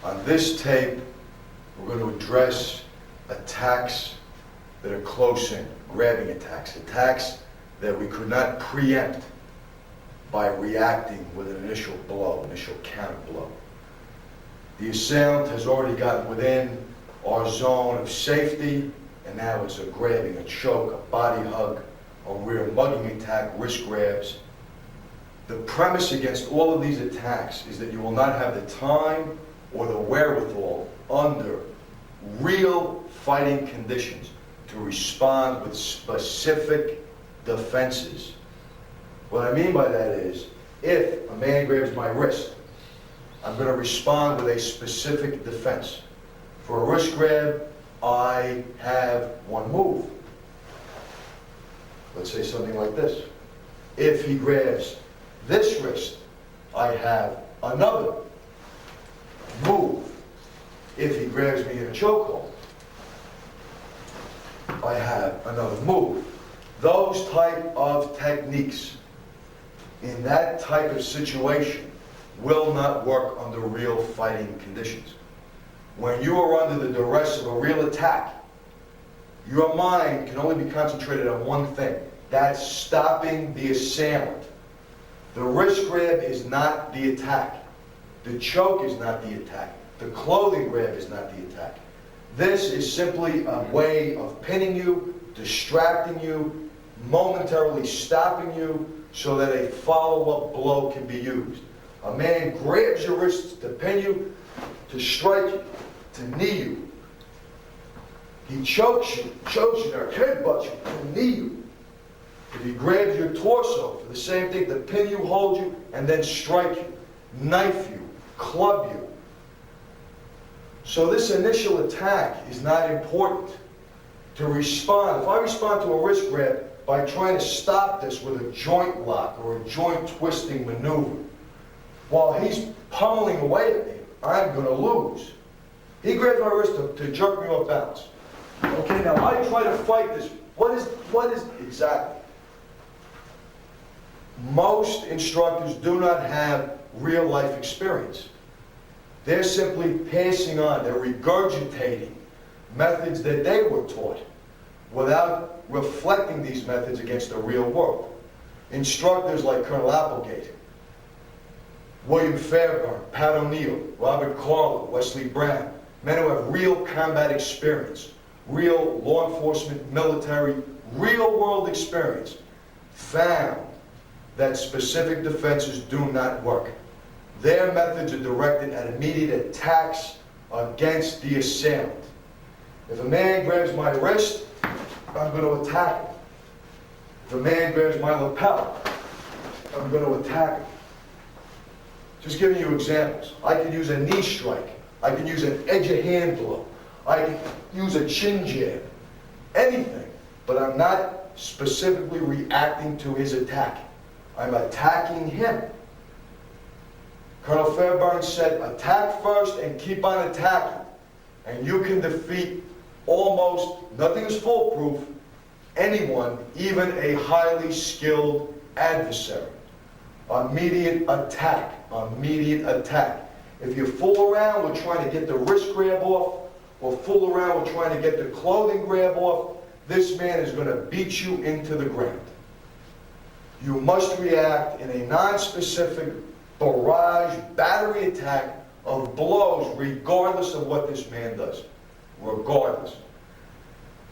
On this tape, we're going to address attacks that are close in, grabbing attacks that we could not preempt by reacting with an initial blow, initial counter blow. The assailant has already gotten within our zone of safety, and now it's a grabbing, a choke, a body hug, a rear mugging attack, wrist grabs. The premise against all of these attacks is that you will not have the time or the wherewithal under real fighting conditions to respond with specific defenses. What I mean by that is, if a man grabs my wrist, I'm going to respond with a specific defense. For a wrist grab, I have one move. Let's say something like this. If he grabs this wrist, I have another move. If he grabs me in a chokehold, I have another move. Those type of techniques in that type of situation will not work under real fighting conditions. When you are under the duress of a real attack, your mind can only be concentrated on one thing. That's stopping the assailant. The wrist grab is not the attack. The choke is not the attack. The clothing grab is not the attack. This is simply a way of pinning you, distracting you, momentarily stopping you so that a follow-up blow can be used. A man grabs your wrists to pin you, to strike you, to knee you. He chokes you, or headbutts you, to knee you. If he grabs your torso for the same thing, to pin you, hold you, and then strike you, knife you, club you. So this initial attack is not important. To respond, if I respond to a wrist grab by trying to stop this with a joint lock or a joint twisting maneuver, while he's pummeling away at me, I'm going to lose. He grabs my wrist to jerk me off balance. Okay, now I try to fight this. What is exactly? Most instructors do not have real life experience. They're simply passing on, they're regurgitating methods that they were taught without reflecting these methods against the real world. Instructors like Colonel Applegate, William Fairburn, Pat O'Neill, Robert Carlo, Wesley Brown, men who have real combat experience, real law enforcement, military, real world experience, found that specific defenses do not work. Their methods are directed at immediate attacks against the assailant. If a man grabs my wrist, I'm going to attack him. If a man grabs my lapel, I'm going to attack him. Just giving you examples. I could use a knee strike. I could use an edge of hand blow. I could use a chin jab. Anything. But I'm not specifically reacting to his attack. I'm attacking him. Colonel Fairburn said, attack first and keep on attacking. And you can defeat almost, nothing is foolproof, anyone, even a highly skilled adversary. Immediate attack, immediate attack. If you fool around with trying to get the wrist grab off, or fool around with trying to get the clothing grab off, this man is going to beat you into the ground. You must react in a non-specific barrage, battery attack of blows, regardless of what this man does. Regardless.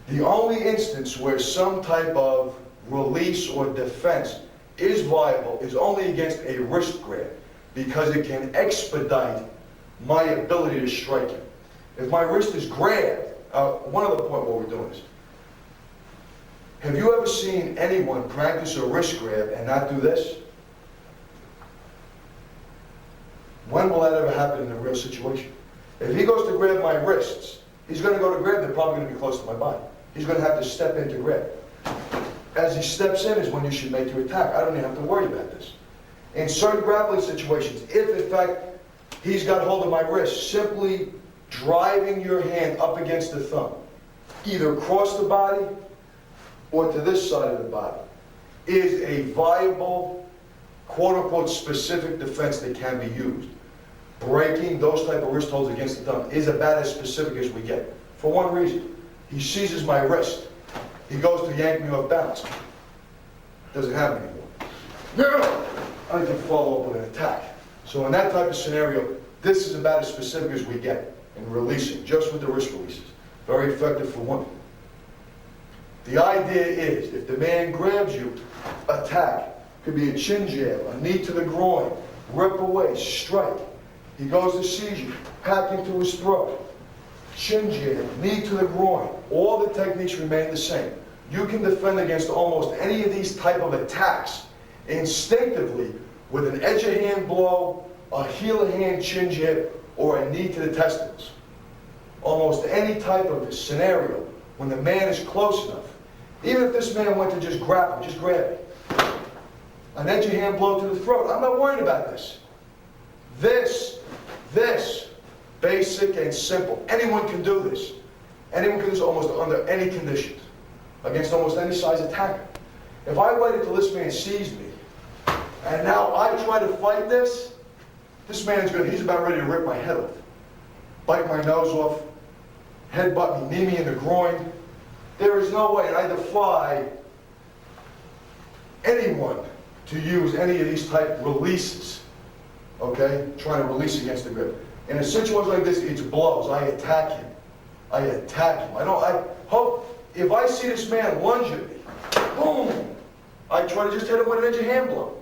The only instance where some type of release or defense is viable is only against a wrist grab, because it can expedite my ability to strike him. If my wrist is grabbed, one other point while we're doing this. Have you ever seen anyone practice a wrist grab and not do this? When will that ever happen in a real situation? If he goes to grab my wrists, he's going to go to grab, they're probably going to be close to my body. He's going to have to step in to grab. As he steps in is when you should make your attack. I don't even have to worry about this. In certain grappling situations, if in fact he's got hold of my wrist, simply driving your hand up against the thumb, either across the body or to this side of the body, is a viable, quote-unquote, specific defense that can be used. breaking those type of wrist holds against the thumb is about as specific as we get. For one reason, he seizes my wrist. He goes to yank me off balance. Doesn't happen anymore. No! I can follow up with an attack. So in that type of scenario, this is about as specific as we get in releasing, just with the wrist releases. Very effective for women. The idea is, if the man grabs you, attack. Could be a chin jab, a knee to the groin, rip away, strike. He goes to seize you, pack into his throat. Chin jab, knee to the groin. All the techniques remain the same. You can defend against almost any of these type of attacks instinctively with an edge of hand blow, a heel of hand chin jab, or a knee to the testicles. Almost any type of scenario, when the man is close enough, even if this man went to just grab him, just grab it. An edge of hand blow to the throat. I'm not worried about this. This, basic and simple. Anyone can do this. Anyone can do this almost under any conditions, against almost any size attacker. If I waited till this man seized me, and now I try to fight this man's good. He's about ready to rip my head off, bite my nose off, headbutt me, knee me in the groin. There is no way, and I defy anyone to use any of these type releases, okay? Trying to release against the grip. In a situation like this, it's blows. I attack him. I hope, if I see this man lunge at me, boom, I try to just hit him with an edge of hand blow.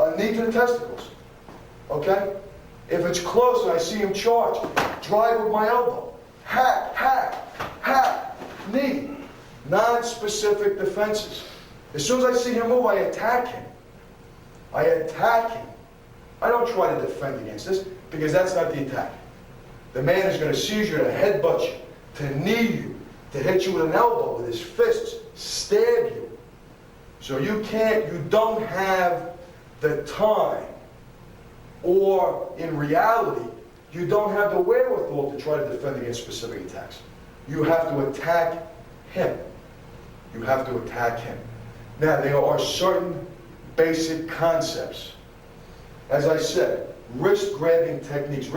A knee to the testicles, okay? If it's close and I see him charge, drive with my elbow. Hack, knee. Non-specific defenses. As soon as I see him move, I attack him. I don't try to defend against this, because that's not the attack. The man is going to seize you, to headbutt you, to knee you, to hit you with an elbow, with his fists, stab you. So you don't have the time, or in reality, you don't have the wherewithal to try to defend against specific attacks. You have to attack him. You have to attack him. Now, there are certain basic concepts. As I said, wrist grabbing techniques,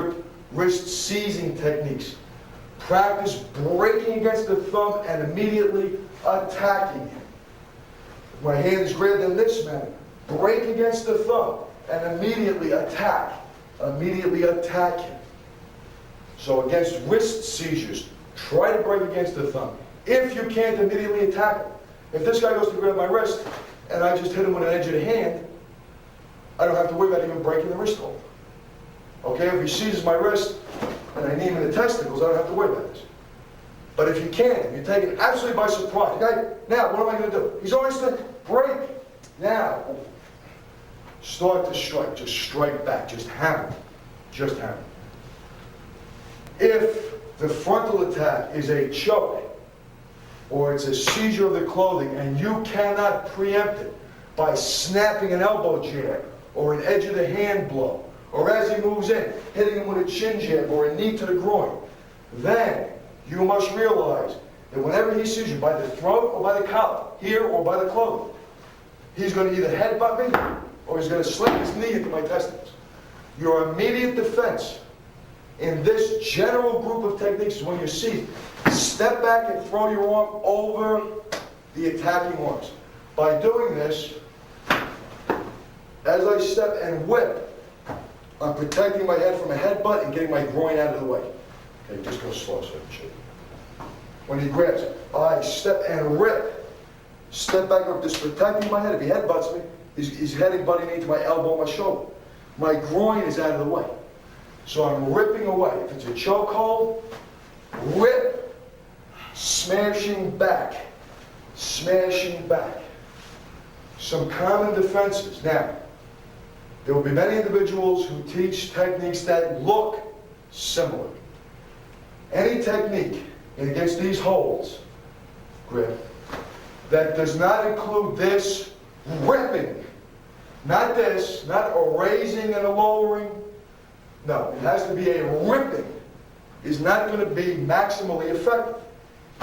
wrist seizing techniques. Practice breaking against the thumb and immediately attacking him. My hand is grabbed in this manner. Break against the thumb and immediately attack. Immediately attack him. So against wrist seizures, try to break against the thumb. If you can't immediately attack him. If this guy goes to grab my wrist and I just hit him with an edge of the hand, I don't have to worry about even breaking the wrist hold. Okay, if he seizes my wrist and I knee him in the testicles, I don't have to worry about this. But if you can't, you're taken absolutely by surprise. Okay, now what am I going to do? He's already said, break. Now, start to strike. Just strike back. Just hammer. Just hammer. If the frontal attack is a choke, or it's a seizure of the clothing, and you cannot preempt it by snapping an elbow jab, or an edge of the hand blow, or as he moves in, hitting him with a chin jab or a knee to the groin, then you must realize that whenever he sees you, by the throat or by the collar, here or by the clothing, he's going to either headbutt me or he's going to slip his knee into my testicles. Your immediate defense in this general group of techniques is when you're seized, step back and throw your arm over the attacking arms. By doing this, as I step and whip, I'm protecting my head from a headbutt and getting my groin out of the way. Okay, just go slow so I can show you. When he grabs, I step and rip. Step back up, just protecting my head. If he headbutts me, he's headbutting me to my elbow, my shoulder. My groin is out of the way. So I'm ripping away. If it's a chokehold, rip, smashing back, smashing back. Some common defenses. Now, there will be many individuals who teach techniques that look similar. Any technique against these holds, grip, that does not include this ripping, not this, not a raising and a lowering. No, it has to be a ripping, is not going to be maximally effective.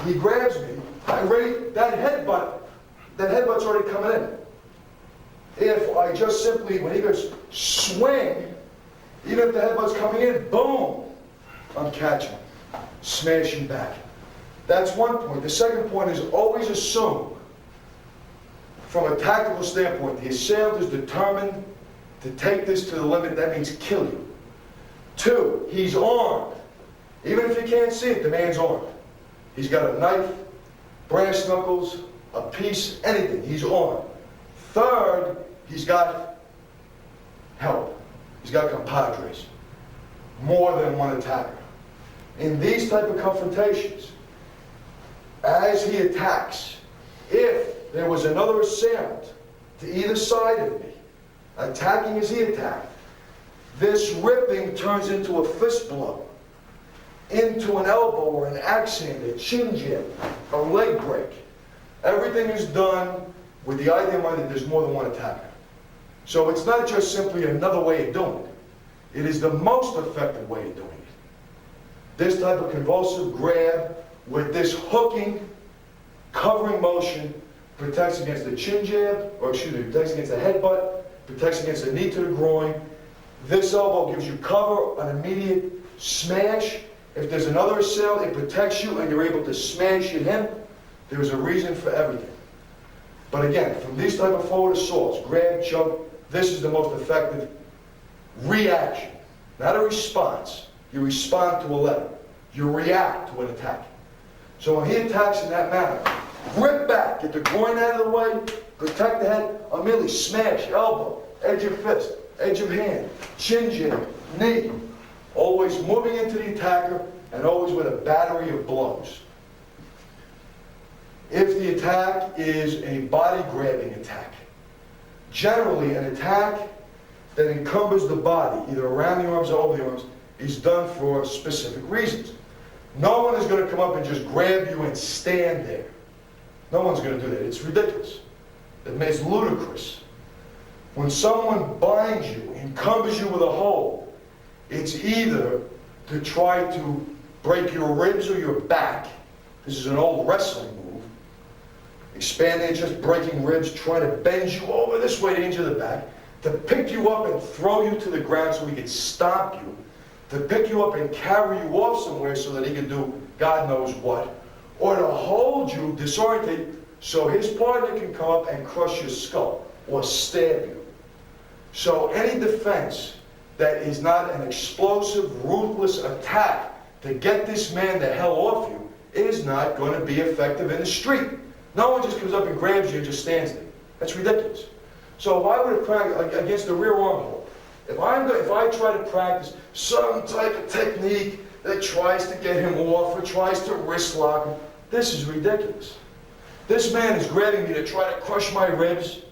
He grabs me, that headbutt's already coming in. If I just simply, when he goes swing, Even if the headbutt's coming in, boom, I'm catching, smashing back. That's one point. The second point is always assume, from a tactical standpoint, the assailant is determined to take this to the limit. That means kill you. 2, he's armed. Even if you can't see it, the man's armed. He's got a knife, brass knuckles, a piece, anything. He's armed. 3rd, he's got help. He's got compadres. More than one attacker. In these type of confrontations, as he attacks, if there was another assailant to either side of me, attacking as he attacked, this ripping turns into a fist blow, into an elbow or an axe hand, a chin jab, a leg break. Everything is done with the idea in mind that there's more than one attacker. So it's not just simply another way of doing it. It is the most effective way of doing it. This type of convulsive grab with this hooking, covering motion protects against the chin jab, or excuse me, protects against the headbutt, protects against the knee to the groin. This elbow gives you cover, an immediate smash. If there's another assailant, it protects you and you're able to smash at him. There's a reason for everything. But again, from these type of forward assaults, grab, choke, this is the most effective reaction, not a response. You respond to a letter. You react to an attack. So when he attacks in that manner, grip back, get the groin out of the way, protect the head, immediately smash, elbow, edge of fist, edge of hand, chin jab, knee, always moving into the attacker and always with a battery of blows. If the attack is a body grabbing attack, generally an attack that encumbers the body, either around the arms or over the arms, is done for specific reasons. No one is going to come up and just grab you and stand there. No one's going to do that. It's ridiculous. It's ludicrous. When someone binds you, encumbers you with a hold, it's either to try to break your ribs or your back. This is an old wrestling move. Expanding, just breaking ribs, trying to bend you over this way to injure the back, to pick you up and throw you to the ground so he can stop you, to pick you up and carry you off somewhere so that he can do God knows what, or to hold you disoriented so his partner can come up and crush your skull or stab you. So any defense that is not an explosive, ruthless attack to get this man the hell off you is not going to be effective in the street. No one just comes up and grabs you and just stands there. That's ridiculous. So if I were to practice against the rear arm hold, if I try to practice some type of technique that tries to get him off or tries to wrist lock him, this is ridiculous. This man is grabbing me to try to crush my ribs.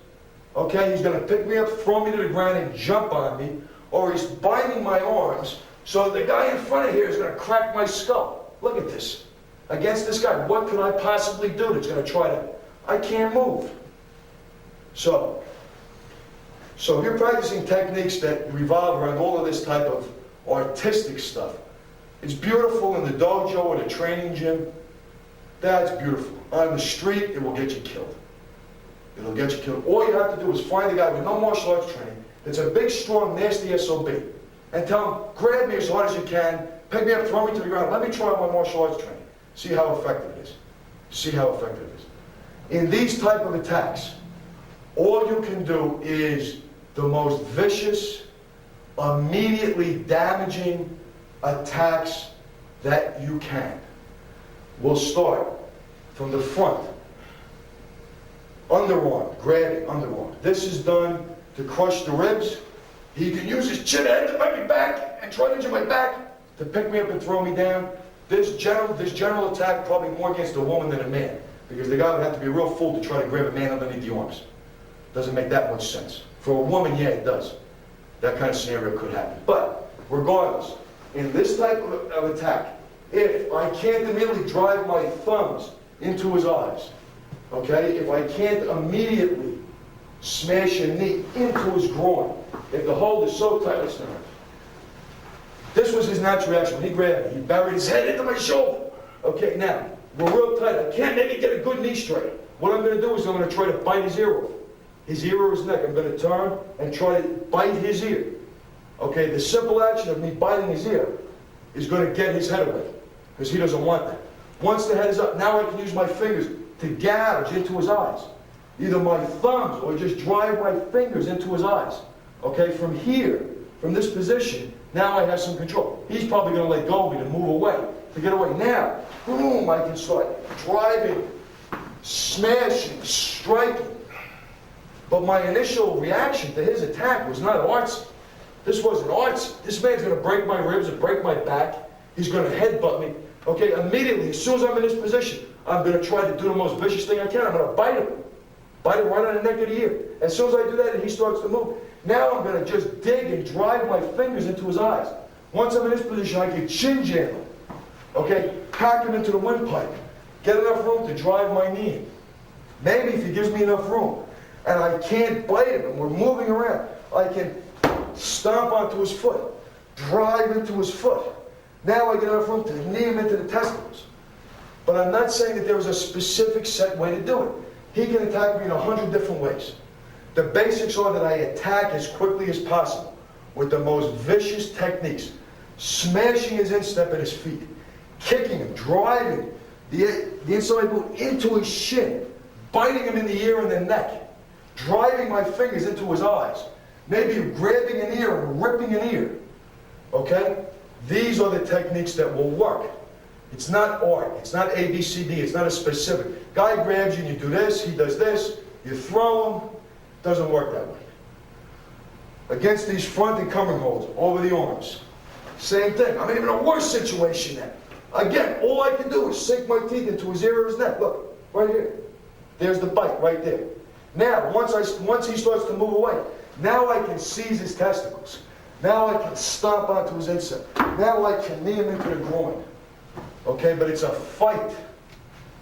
Okay, he's going to pick me up, throw me to the ground and jump on me, or he's binding my arms so the guy in front of here is going to crack my skull. Look at this. Against this guy, what could I possibly do that's going to try to... I can't move. So if you're practicing techniques that revolve around all of this type of artistic stuff, it's beautiful in the dojo or the training gym. That's beautiful. On the street, it will get you killed. It'll get you killed. All you have to do is find a guy with no martial arts training that's a big, strong, nasty SOB and tell him, grab me as hard as you can, pick me up, throw me to the ground, let me try my martial arts training. See how effective it is. See how effective it is. In these type of attacks, all you can do is the most vicious, immediately damaging attacks that you can. We'll start from the front. Underarm, grabbing, underarm. This is done to crush the ribs. He can use his chin head to make me back and try to injure my back to pick me up and throw me down. This general attack probably more against a woman than a man, because the guy would have to be a real fool to try to grab a man underneath the arms. Doesn't make that much sense. For a woman, yeah, it does. That kind of scenario could happen. But regardless, in this type of attack, if I can't immediately drive my thumbs into his eyes, okay, if I can't immediately smash a knee into his groin, if the hold is so tight, listen to me. This was his natural reaction. When he grabbed me, he buried his head into my shoulder. Okay, now, we're real tight. I can't maybe get a good knee straight. What I'm going to do is I'm going to try to bite his ear off. His ear or his neck. I'm going to turn and try to bite his ear. Okay, the simple action of me biting his ear is going to get his head away, because he doesn't want that. Once the head is up, now I can use my fingers to gouge into his eyes. Either my thumbs or just drive my fingers into his eyes. Okay, from here, from this position, now I have some control. He's probably going to let go of me to move away, to get away. Now, boom, I can start driving, smashing, striking. But my initial reaction to his attack was not artsy. This wasn't artsy. This man's going to break my ribs and break my back. He's going to headbutt me. Okay, immediately, as soon as I'm in this position, I'm going to try to do the most vicious thing I can. I'm going to bite him. Bite him right on the neck of the ear. As soon as I do that and he starts to move, now I'm going to just dig and drive my fingers into his eyes. Once I'm in this position, I can chin jam him. Okay, pack him into the windpipe. Get enough room to drive my knee in. Maybe if he gives me enough room, and I can't bite him, and we're moving around, I can stomp onto his foot, drive into his foot. Now I get enough room to knee him into the testicles. But I'm not saying that there was a specific set way to do it. He can attack me in 100 different ways. The basics are that I attack as quickly as possible with the most vicious techniques, smashing his instep at his feet, kicking him, driving the inside boot into his shin, biting him in the ear and the neck, driving my fingers into his eyes, maybe grabbing an ear and ripping an ear. Okay? These are the techniques that will work. It's not art. It's not A, B, C, D. It's not a specific. Guy grabs you and you do this, he does this, you throw him. Doesn't work that way. Against these front and covering holds, over the arms. Same thing. I'm in a worse situation now. Again, all I can do is sink my teeth into his ear or his neck. Look, right here. There's the bite right there. Now, once he starts to move away, now I can seize his testicles. Now I can stomp onto his instep. Now I can knee him into the groin. Okay, but it's a fight.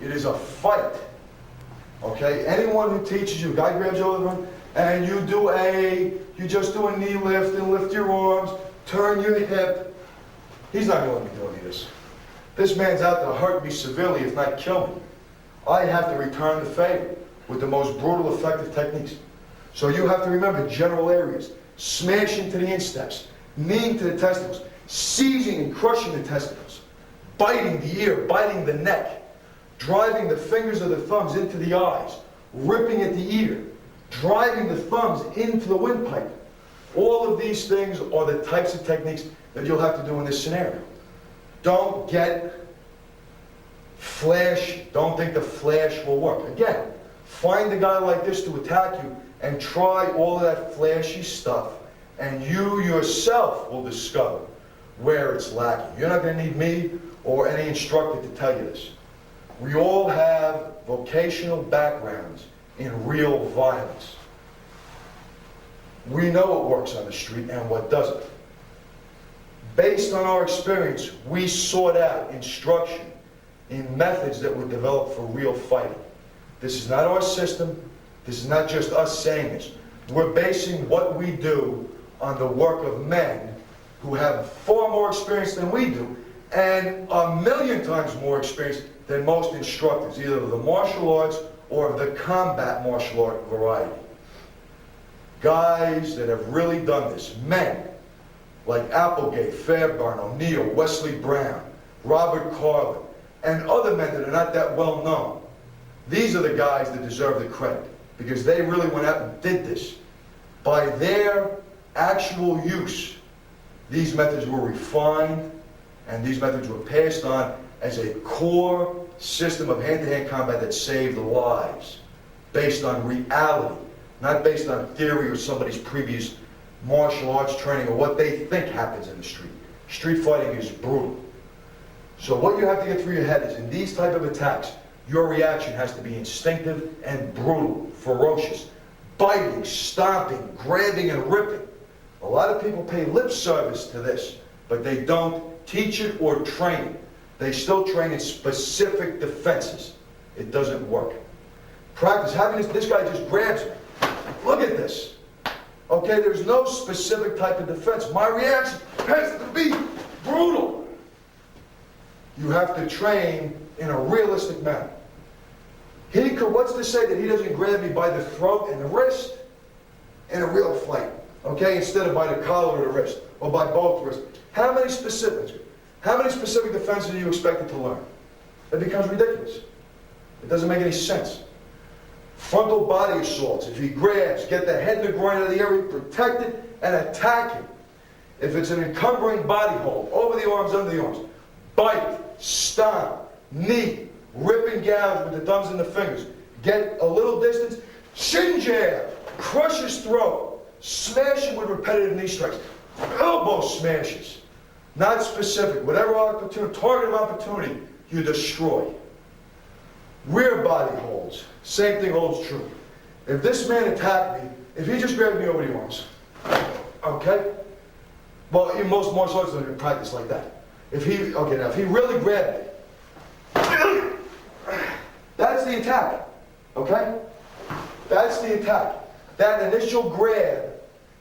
It is a fight. Okay, anyone who teaches you, guy grabs you over and you just do a knee lift and lift your arms, turn your hip. He's not going to be doing this. This man's out to hurt me severely, if not kill me. I have to return the favor with the most brutal, effective techniques. So you have to remember general areas. Smashing to the insteps, kneeing to the testicles, seizing and crushing the testicles, biting the ear, biting the neck, driving the fingers of the thumbs into the eyes, ripping at the ear, driving the thumbs into the windpipe. All of these things are the types of techniques that you'll have to do in this scenario. Don't get flash, don't think the flash will work. Again, find a guy like this to attack you and try all of that flashy stuff, and you yourself will discover where it's lacking. You're not going to need me or any instructor to tell you this. We all have vocational backgrounds in real violence. We know what works on the street and what doesn't. Based on our experience, we sought out instruction in methods that were developed for real fighting. This is not our system. This is not just us saying this. We're basing what we do on the work of men who have far more experience than we do, and 1,000,000 times more experience than most instructors, either of the martial arts or of the combat martial art variety. Guys that have really done this, men like Applegate, Fairbairn, O'Neill, Wesley Brown, Robert Carlin, and other men that are not that well known. These are the guys that deserve the credit, because they really went out and did this. By their actual use, these methods were refined, and these methods were passed on as a core system of hand-to-hand combat that saved lives, based on reality, not based on theory or somebody's previous martial arts training or what they think happens in the street. Street fighting is brutal. So what you have to get through your head is, in these type of attacks, your reaction has to be instinctive and brutal, ferocious, biting, stomping, grabbing, and ripping. A lot of people pay lip service to this, but they don't teach it or train it. They still train in specific defenses. It doesn't work. Practice having this guy just grabs me. Look at this. Okay, there's no specific type of defense. My reaction has to be brutal. You have to train in a realistic manner. What's to say that he doesn't grab me by the throat and the wrist in a real fight? okay, instead of by the collar or the wrist, or by both wrists. How many specific defenses are you expected to learn? It becomes ridiculous. It doesn't make any sense. Frontal body assaults. If he grabs, get the head and the groin out of the area, protect it, and attack him. If it's an encumbering body hold, over the arms, under the arms, bite, stomp, knee, rip and gouge with the thumbs and the fingers. Get a little distance, shin jab, crush his throat, smash him with repetitive knee strikes, elbow smashes. Not specific. Whatever opportunity, target of opportunity, you destroy. Rear body holds. Same thing holds true. If this man attacked me, if he just grabbed me over the arms, okay? Well, in most martial arts, don't even practice like that. If he really grabbed me, that's the attack, okay? That's the attack. That initial grab,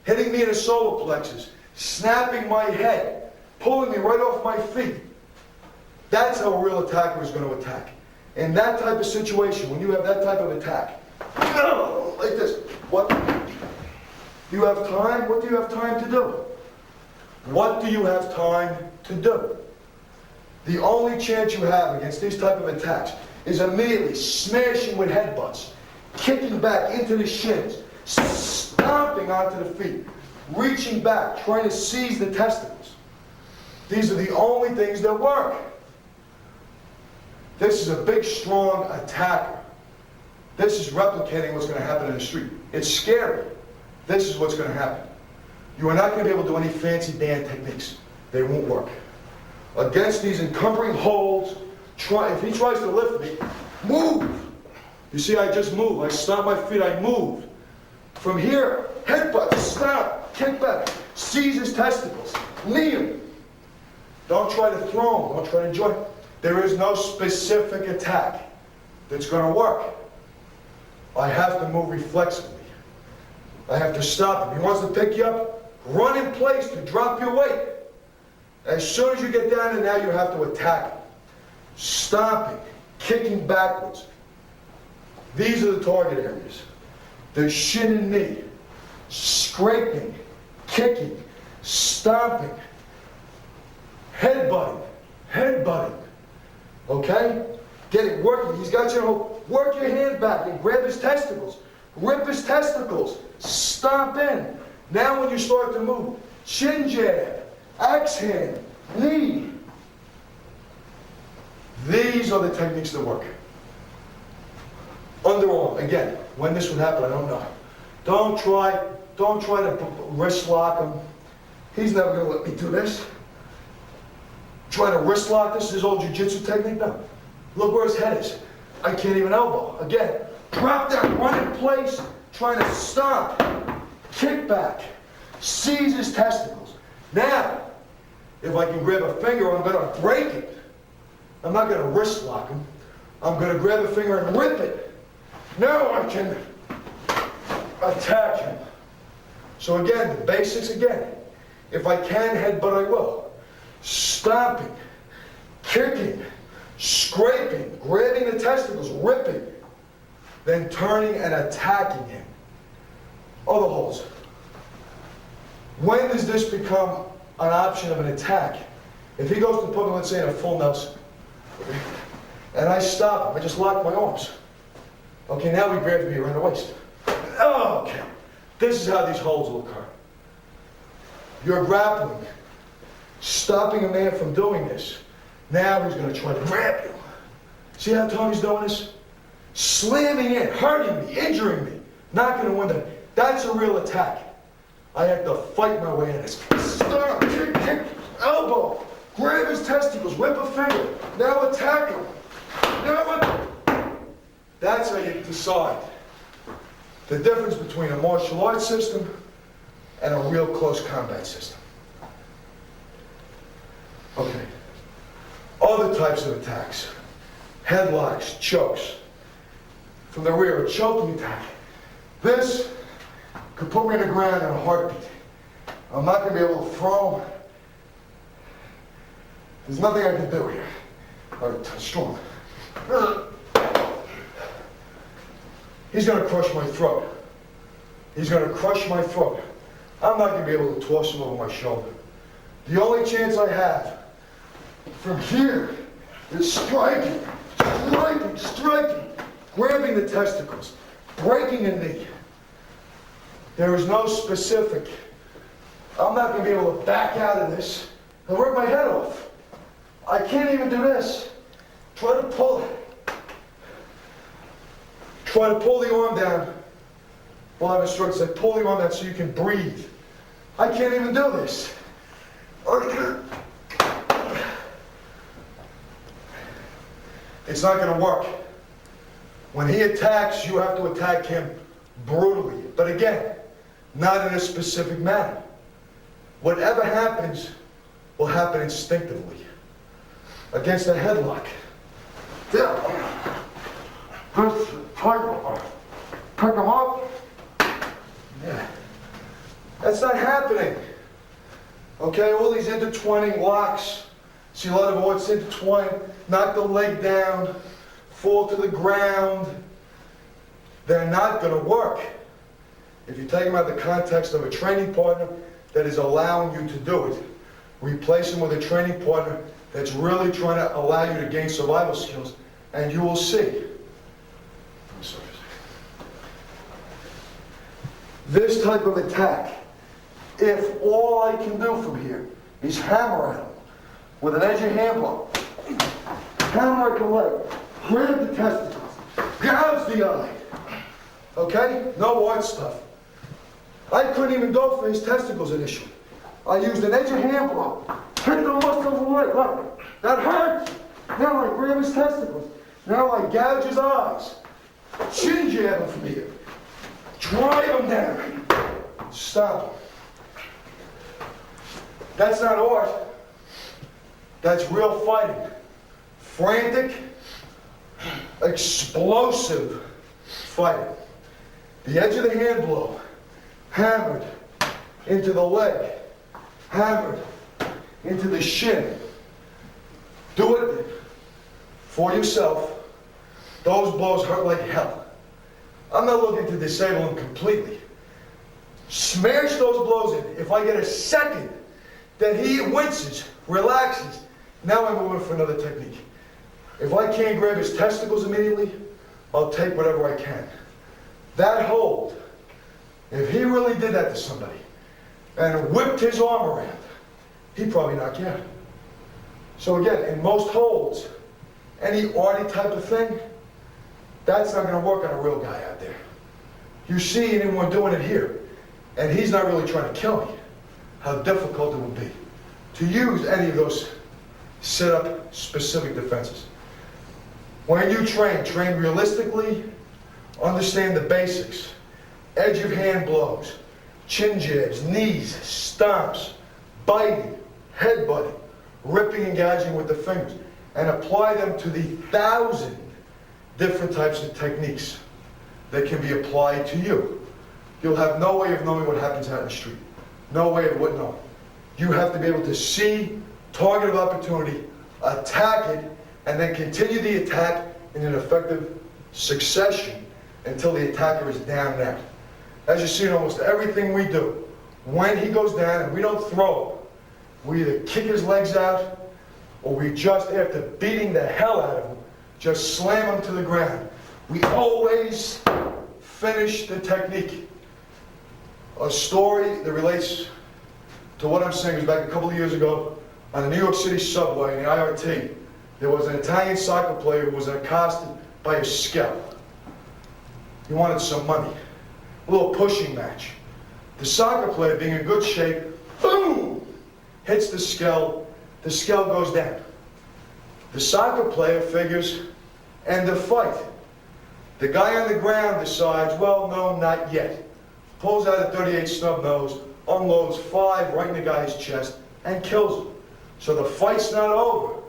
hitting me in the solar plexus, snapping my head, pulling me right off my feet. That's how a real attacker is going to attack. In that type of situation, when you have that type of attack, like this, what do you have time? What do you have time to do? What do you have time to do? The only chance you have against these type of attacks is immediately smashing with headbutts, kicking back into the shins, stomping onto the feet, reaching back, trying to seize the testicles. These are the only things that work. This is a big, strong attacker. This is replicating what's going to happen in the street. It's scary. This is what's going to happen. You are not going to be able to do any fancy band techniques. They won't work. Against these encumbering holds, if he tries to lift me, move. You see, I just moved. I stomped my feet, I moved. From here, headbutt, stop, kick back, seize his testicles, knee him. Don't try to throw him, don't try to join. There is no specific attack that's going to work. I have to move reflexively. I have to stop him. He wants to pick you up, run in place to drop your weight. As soon as you get down there, now you have to attack him. Stomping, kicking backwards. These are the target areas. The shin and knee, scraping, kicking, stomping, headbutting. Okay? Get it working. He's got your work your hand back and grab his testicles. Rip his testicles. Stomp in. Now when you start to move, chin jab, axe hand, knee. These are the techniques that work. Underarm, again, when this would happen, I don't know. Don't try to wrist lock him. He's never going to let me do this. Try to wrist lock this, his old jiu-jitsu technique? No. Look where his head is. I can't even elbow. Again, drop down, run in place, trying to stomp, kick back, seize his testicles. Now, if I can grab a finger, I'm going to break it. I'm not going to wrist lock him. I'm going to grab a finger and rip it. Now I can attack him. So again, the basics again. If I can headbutt, I will. Stomping, kicking, scraping, grabbing the testicles, ripping, then turning and attacking him. Other holds. When does this become an option of an attack? If he goes to put me, let's say, in a full Nelson, and I stop him, I just lock my arms. Okay, now he grabs me around the waist. Oh, okay. This is how these holds will occur. You're grappling, stopping a man from doing this. Now he's going to try to grab you. See how Tony's doing this? Slamming in, hurting me, injuring me, knocking the window. That's a real attack. I have to fight my way in this. Stop, kick, elbow, grab his testicles, whip a finger. Now attack him. That's how you decide the difference between a martial arts system and a real close combat system. Okay. Other types of attacks. Headlocks, chokes. From the rear, a choking attack. This could put me on the ground in a heartbeat. I'm not going to be able to throw him. There's nothing I can do here. All right, strong. He's going to crush my throat. He's going to crush my throat. I'm not going to be able to toss him over my shoulder. The only chance I have from here is striking, grabbing the testicles, breaking a knee. There is no specific. I'm not going to be able to back out of this and rip my head off. I can't even do this. Try to pull the arm down while I'm instructed. Say, pull the arm down so you can breathe. I can't even do this. It's not going to work. When he attacks, you have to attack him brutally. But again, not in a specific manner. Whatever happens will happen instinctively. Against a headlock. There. Just pick him up. Yeah. That's not happening. Okay, all these intertwining locks. See a lot of what's intertwined. Knock the leg down, fall to the ground. They're not going to work. If you take them out of the context of a training partner that is allowing you to do it, replace them with a training partner that's really trying to allow you to gain survival skills, and you will see. This type of attack, if all I can do from here is hammer at him with an edge of hand blow, hammer at the leg, grab the testicles, gouge the eye, okay? No art stuff. I couldn't even go for his testicles initially. I used an edge of hand blow, hit the muscle of the leg, look, that hurts. Now I grab his testicles. Now I gouge his eyes, chin jab him from here, drive him down, stop him. That's not art. That's real fighting. Frantic, explosive fighting. The edge of the hand blow, hammered into the leg, hammered into the shin. Do it for yourself. Those blows hurt like hell. I'm not looking to disable him completely. Smash those blows in. If I get a second that he winces, relaxes, now I'm moving for another technique. If I can't grab his testicles immediately, I'll take whatever I can. That hold, if he really did that to somebody and whipped his arm around, he'd probably knock you out. So again, in most holds, any arty type of thing, that's not going to work on a real guy out there. You see anyone doing it here, and he's not really trying to kill me, how difficult it would be to use any of those set-up specific defenses. When you train realistically, understand the basics. Edge of hand blows, chin jabs, knees, stomps, biting, headbutting, ripping and gouging with the fingers, and apply them to the 1,000 different types of techniques that can be applied to you. You'll have no way of knowing what happens out in the street. No way of what knowing. You have to be able to see target of opportunity, attack it, and then continue the attack in an effective succession until the attacker is down and out. As you see in almost everything we do, when he goes down and we don't throw him, we either kick his legs out or we just, after beating the hell out of him, just slam him to the ground. We always finish the technique. A story that relates to what I'm saying is back a couple of years ago on the New York City subway in the IRT. There was an Italian soccer player who was accosted by a scout. He wanted some money. A little pushing match. The soccer player, being in good shape, boom, hits the skull goes down. The soccer player figures, end of fight. The guy on the ground decides, well, no, not yet. Pulls out a .38 snub nose, unloads 5 right in the guy's chest, and kills him. So the fight's not over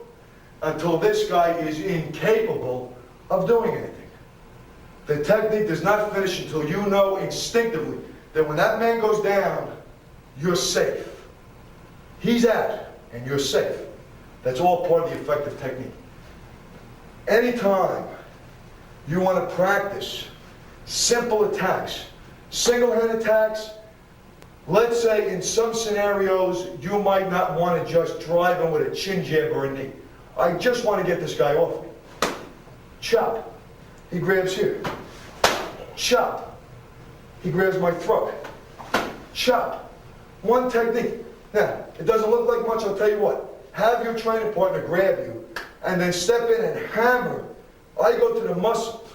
until this guy is incapable of doing anything. The technique does not finish until you know instinctively that when that man goes down, you're safe. He's out, and you're safe. That's all part of the effective technique. Anytime you want to practice simple attacks, single hand attacks, Let's say in some scenarios, you might not want to just drive him with a chin jab or a knee. I just want to get this guy off me. Chop. He grabs here. Chop. He grabs my throat. Chop. One technique. Now, it doesn't look like much, I'll tell you what. Have your training partner grab you, and then step in and hammer. I go to the muscle.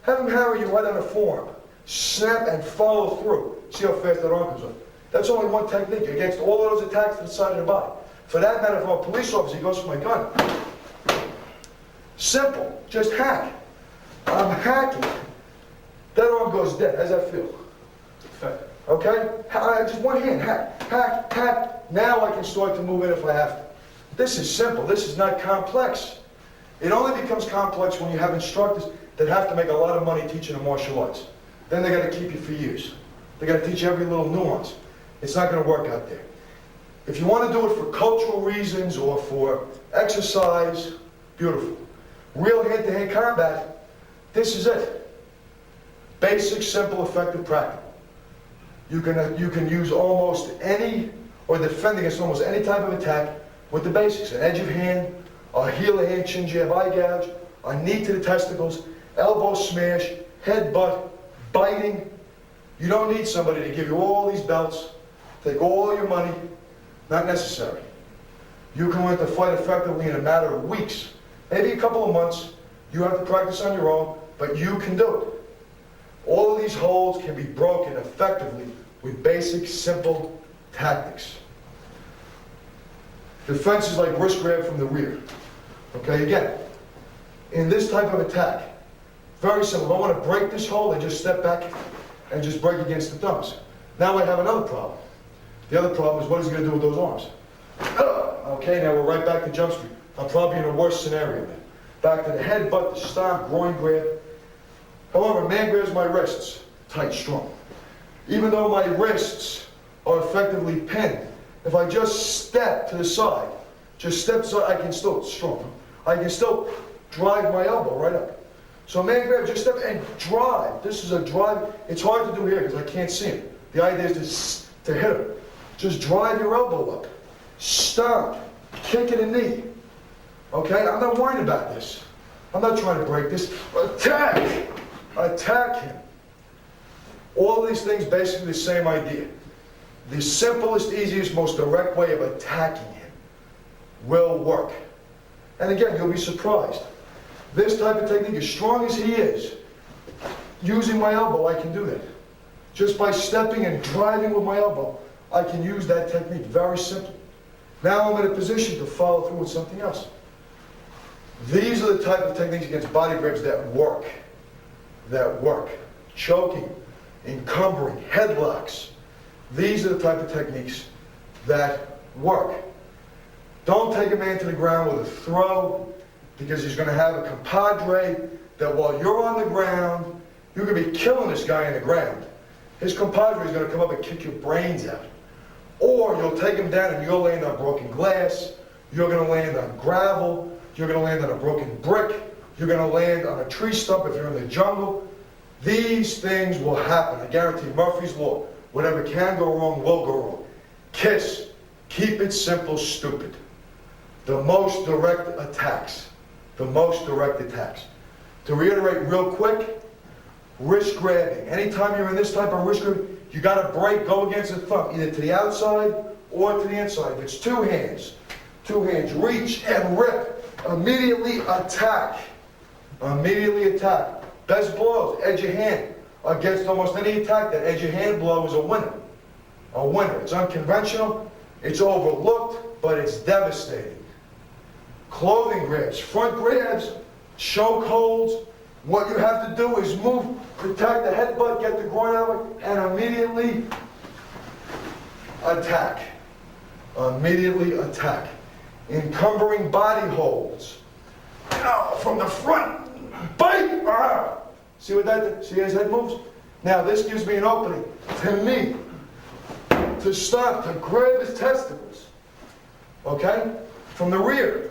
Have him hammer you right on the forearm. Snap and follow through. See how fast that arm comes up. That's only one technique against all of those attacks to the side of the body. For that matter, if I'm a police officer, he goes for my gun. Simple. Just hack. I'm hacking. That arm goes dead. How's that feel? Okay? Just one hand. Hack, hack, hack. Now I can start to move in if I have to. This is simple. This is not complex. It only becomes complex when you have instructors that have to make a lot of money teaching the martial arts. Then they got to keep you for years. They got to teach you every little nuance. It's not going to work out there. If you want to do it for cultural reasons or for exercise, beautiful. Real hand-to-hand combat, this is it. Basic, simple, effective, practical. You can use almost any, or defend against almost any type of attack with the basics. An edge of hand, a heel of hand, chin jab, eye gouge, a knee to the testicles, elbow smash, headbutt, biting. You don't need somebody to give you all these belts, take all your money. Not necessary. You can learn to fight effectively in a matter of weeks, maybe a couple of months. You have to practice on your own, but you can do it. All of these holds can be broken effectively with basic, simple tactics. Defense is like wrist grab from the rear. Okay, again, in this type of attack, very simple. If I want to break this hold, I just step back and just break against the thumbs. Now I have another problem. The other problem is what is he going to do with those arms? Okay, now we're right back to Jump Street. I'm probably in a worse scenario then. Back to the headbutt, the stomp, groin grab. However, man grabs my wrists, tight, strong. Even though my wrists are effectively pinned, if I just step to the side, just step aside, I can still, strong. I can still drive my elbow right up. So man grab, just step and drive. This is a drive. It's hard to do here because I can't see him. The idea is to hit him. Just drive your elbow up. Stomp. Kick in the knee. Okay? I'm not worried about this. I'm not trying to break this. Attack! Attack him. All these things basically the same idea. The simplest, easiest, most direct way of attacking him will work. And again, you'll be surprised. This type of technique, as strong as he is, using my elbow, I can do that. Just by stepping and driving with my elbow, I can use that technique. Very simple. Now I'm in a position to follow through with something else. These are the type of techniques against body grabs that work. That work. Choking, encumbering, headlocks. These are the type of techniques that work. Don't take a man to the ground with a throw, because he's going to have a compadre that while you're on the ground, you're going to be killing this guy on the ground. His compadre is going to come up and kick your brains out. Or you'll take him down and you'll land on broken glass, you're going to land on gravel, you're going to land on a broken brick, you're going to land on a tree stump if you're in the jungle. These things will happen. I guarantee Murphy's Law. Whatever can go wrong will go wrong. KISS. Keep it simple, stupid. The most direct attacks. The most direct attacks. To reiterate real quick, wrist grabbing. Anytime you're in this type of wrist grab, you got to break, go against the thumb, either to the outside or to the inside. If it's two hands, reach and rip. Immediately attack. Immediately attack. Best blows, edge of hand. Against almost any attack, that edge of hand blow is a winner. A winner. It's unconventional, it's overlooked, but it's devastating. Clothing grabs, front grabs, choke holds. What you have to do is move, protect the headbutt, get the groin out, and immediately attack. Immediately attack. Encumbering body holds. From the front, bite! See what that did? See how his head moves? Now this gives me an opening to me to stop, to grab his testicles. Okay? From the rear.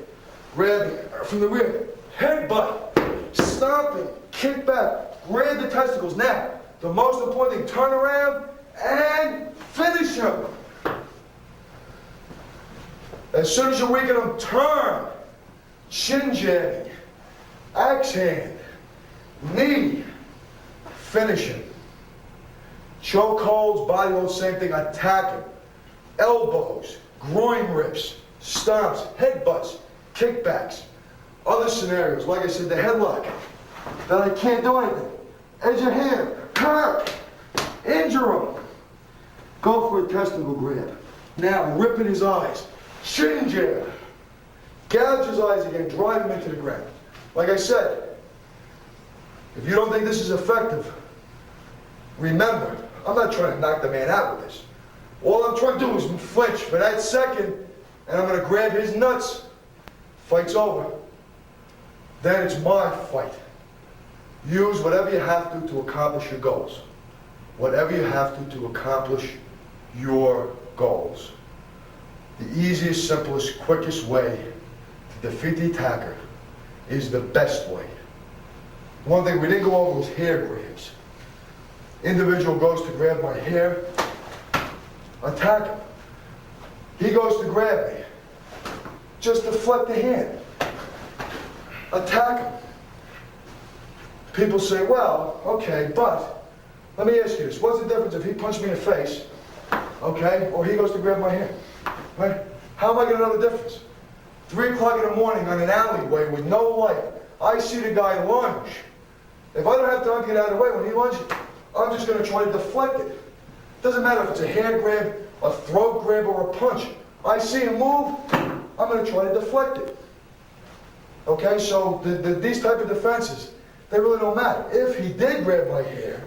Grabbing from the rear. Headbutt. Stomping. Kick back. Grab the testicles. Now, the most important thing, turn around and finish him. As soon as you weaken him, turn, chin jabbing, axe hand, knee, finish him. Choke holds, body holds, same thing, attack him. Elbows, groin rips, stomps, headbutts, kickbacks. Other scenarios, like I said, the headlock, that I can't do anything. Edge of hand, hurt, injure him. Go for a testicle grab. Now, ripping his eyes, chin jab. Gouge his eyes again, drive him into the ground. Like I said, if you don't think this is effective, remember, I'm not trying to knock the man out with this. All I'm trying to do is flinch for that second, and I'm going to grab his nuts. Fight's over. Then it's my fight. Use whatever you have to accomplish your goals. Whatever you have to accomplish your goals. The easiest, simplest, quickest way to defeat the attacker is the best way. One thing we didn't go over was hair grabs. Individual goes to grab my hair, attack him. He goes to grab me. Just deflect the hand. Attack him. People say, well, okay, but let me ask you this. What's the difference if he punched me in the face, okay, or he goes to grab my hand? Right? How am I going to know the difference? 3 o'clock in the morning on an alleyway with no light, I see the guy lunge. If I don't have time to get out of the way when he lunges, I'm just going to try to deflect it. Doesn't matter if it's a hand grab, a throat grab, or a punch. I see him move, I'm going to try to deflect it. Okay, so these type of defenses, they really don't matter. If he did grab my hair,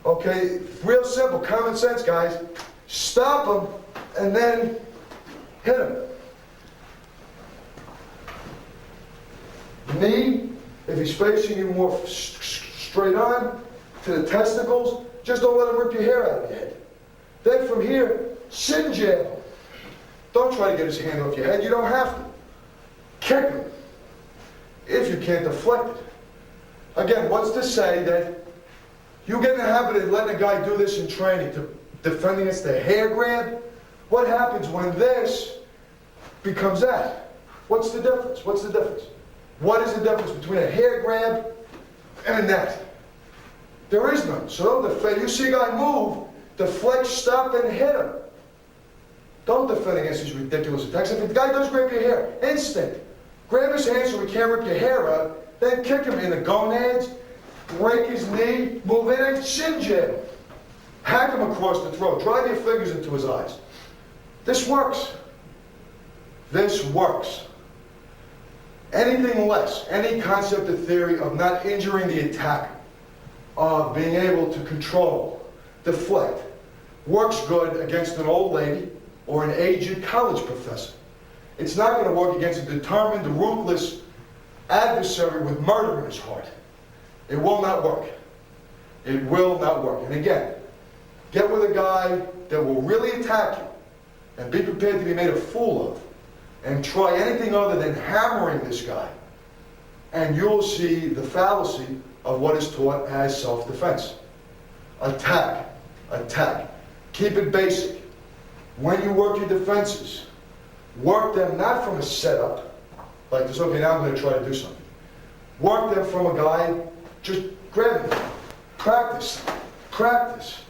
okay, real simple, common sense, guys. Stop him and then hit him. Knee, if he's facing you more straight on to the testicles, just don't let him rip your hair out of your head. Then from here, shin jab him. Don't try to get his hand off your head. You don't have to. Kick him. If you can't deflect it. Again, what's to say that you get in the habit of letting a guy do this in training to defend against the hair grab? What happens when this becomes that? What's the difference? What's the difference? What is the difference between a hair grab and a net? There is none. So don't defend. You see a guy move, deflect, stop, and hit him. Don't defend against these ridiculous attacks. If the guy does grab your hair, instinct. Grab his hand so he can't rip your hair out, then kick him in the gonads, break his knee, move in and shin jab him. Hack him across the throat. Drive your fingers into his eyes. This works. This works. Anything less, any concept or theory of not injuring the attacker, of being able to control, deflect, works good against an old lady or an aged college professor. It's not going to work against a determined, ruthless adversary with murder in his heart. It will not work. It will not work. And again, get with a guy that will really attack you and be prepared to be made a fool of, and try anything other than hammering this guy, and you'll see the fallacy of what is taught as self-defense. Attack. Attack. Keep it basic. When you work your defenses, work them not from a setup, like this, okay, now I'm going to try to do something. Work them from a guy, just grab it. Practice. Practice.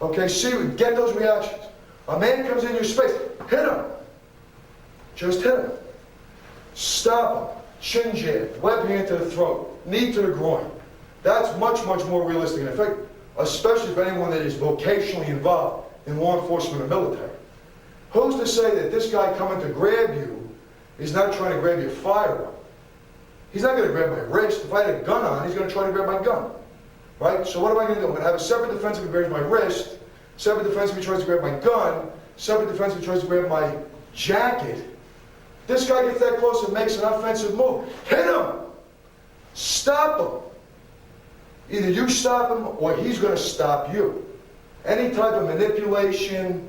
Okay, see, get those reactions. A man comes in your space, hit him. Just hit him. Stop him. Chin jab, web hand to the throat, knee to the groin. That's much, much more realistic and effective, especially for anyone that is vocationally involved in law enforcement or military. Who's to say that this guy coming to grab you is not trying to grab your firearm? He's not going to grab my wrist. If I had a gun on, he's going to try to grab my gun. Right? So what am I going to do? I'm going to have a separate defense if he grabs my wrist, separate defense if he tries to grab my gun, separate defense if he tries to grab my jacket. This guy gets that close and makes an offensive move. Hit him! Stop him! Either you stop him or he's going to stop you. Any type of manipulation,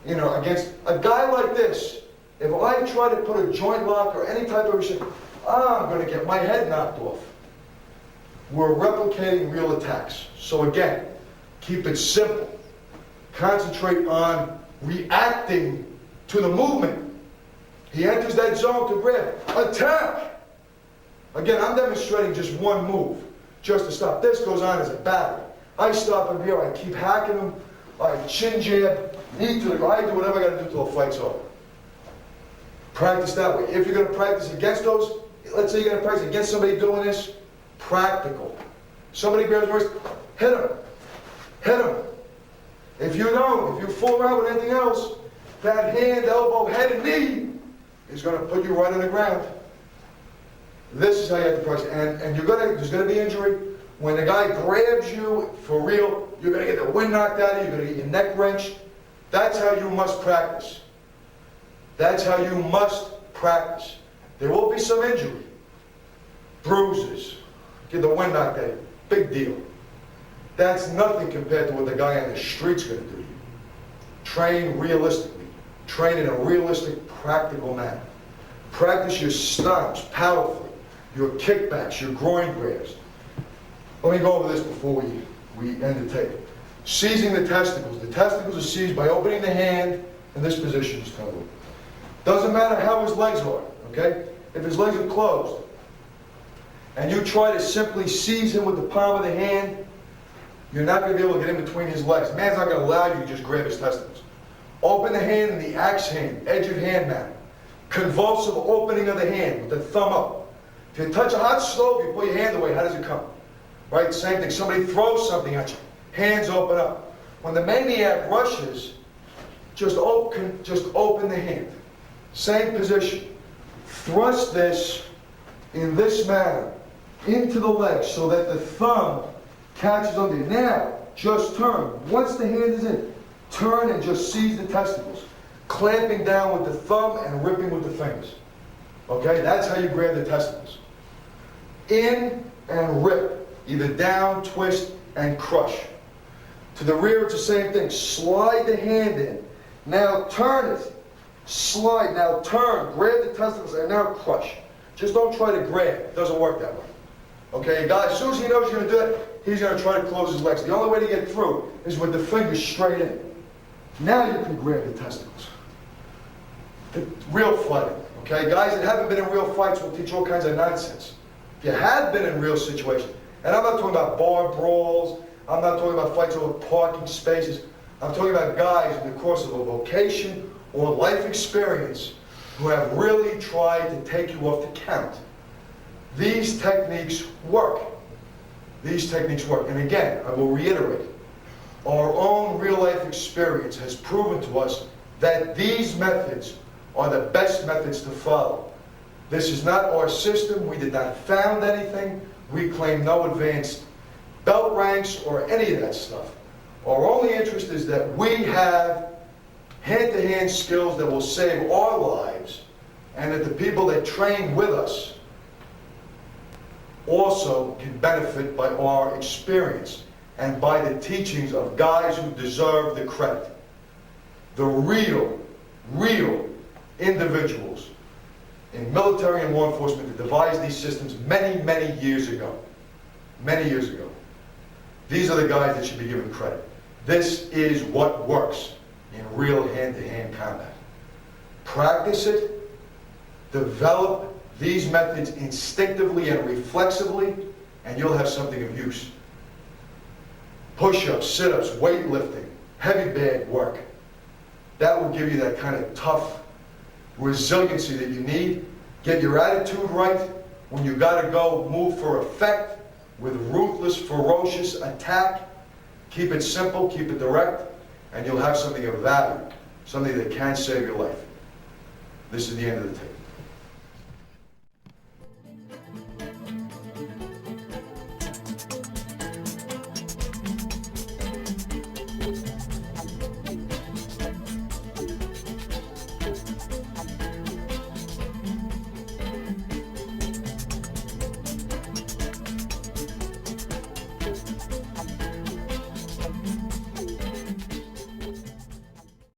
against a guy like this, if I try to put a joint lock or any type of shit, I'm going to get my head knocked off. We're replicating real attacks. So again, keep it simple. concentrate on reacting to the movement. He enters that zone to grab. Attack! Again, I'm demonstrating just one move, just to stop. This goes on as a battle. I stop him here, I keep hacking him, I chin jab, knee to the ground, I do whatever I gotta do till the fight's over. Practice that way. If you're gonna practice against those, let's say you're gonna practice against somebody doing this, practical. Somebody grabs your wrist, hit him. Hit him. If you don't, if you fool around with anything else, that hand, elbow, head, and knee is going to put you right on the ground. This is how you have to practice. And there's going to be injury. When the guy grabs you for real, you're going to get the wind knocked out of you, you're going to get your neck wrenched. That's how you must practice. That's how you must practice. There will be some injury. Bruises. Get the wind knocked out of you. Big deal. That's nothing compared to what the guy on the street's going to do to you. Train realistically. Train in a realistic, practical manner. Practice your stomps powerfully, your kickbacks, your groin grabs. Let me go over this before we end the tape. Seizing the testicles. The testicles are seized by opening the hand in this position. Just kind of look. Doesn't matter how his legs are, okay? If his legs are closed, and you try to simply seize him with the palm of the hand, you're not going to be able to get in between his legs. The man's not going to allow you to just grab his testicles. Open the hand in the axe hand, edge of hand manner. Convulsive opening of the hand with the thumb up. If you touch a hot stove, you pull your hand away, how does it come? Right? Same thing. Somebody throws something at you. Hands open up. When the maniac rushes, just open the hand. Same position. Thrust this in this manner into the leg so that the thumb catches under you. Now, just turn. Once the hand is in, turn and just seize the testicles. Clamping down with the thumb and ripping with the fingers. Okay? That's how you grab the testicles. In and rip. Either down, twist, and crush. To the rear, it's the same thing. Slide the hand in. Now turn it. Slide. Now turn. Grab the testicles and now crush. Just don't try to grab. It doesn't work that way. Okay, guys, as soon as he knows you're going to do it, he's going to try to close his legs. The only way to get through is with the fingers straight in. Now you can grab the testicles. Real fighting. Okay, guys that haven't been in real fights will teach all kinds of nonsense. If you have been in real situations, and I'm not talking about bar brawls, I'm not talking about fights over parking spaces, I'm talking about guys in the course of a vocation or life experience who have really tried to take you off the count. These techniques work. These techniques work. And again, I will reiterate, our own real-life experience has proven to us that these methods are the best methods to follow. This is not our system. We did not found anything. We claim no advanced belt ranks or any of that stuff. Our only interest is that we have hand-to-hand skills that will save our lives, and that the people that train with us also can benefit by our experience and by the teachings of guys who deserve the credit. The real individuals in military and law enforcement that devised these systems many years ago. Many years ago. These are the guys that should be given credit. This is what works in real hand-to-hand combat. Practice it. Develop these methods instinctively and reflexively, and you'll have something of use. Push-ups, sit-ups, weightlifting, heavy bag work. That will give you that kind of tough resiliency that you need. Get your attitude right. When you got to go, move for effect with ruthless, ferocious attack. Keep it simple, keep it direct, and you'll have something of value, something that can save your life. This is the end of the tape.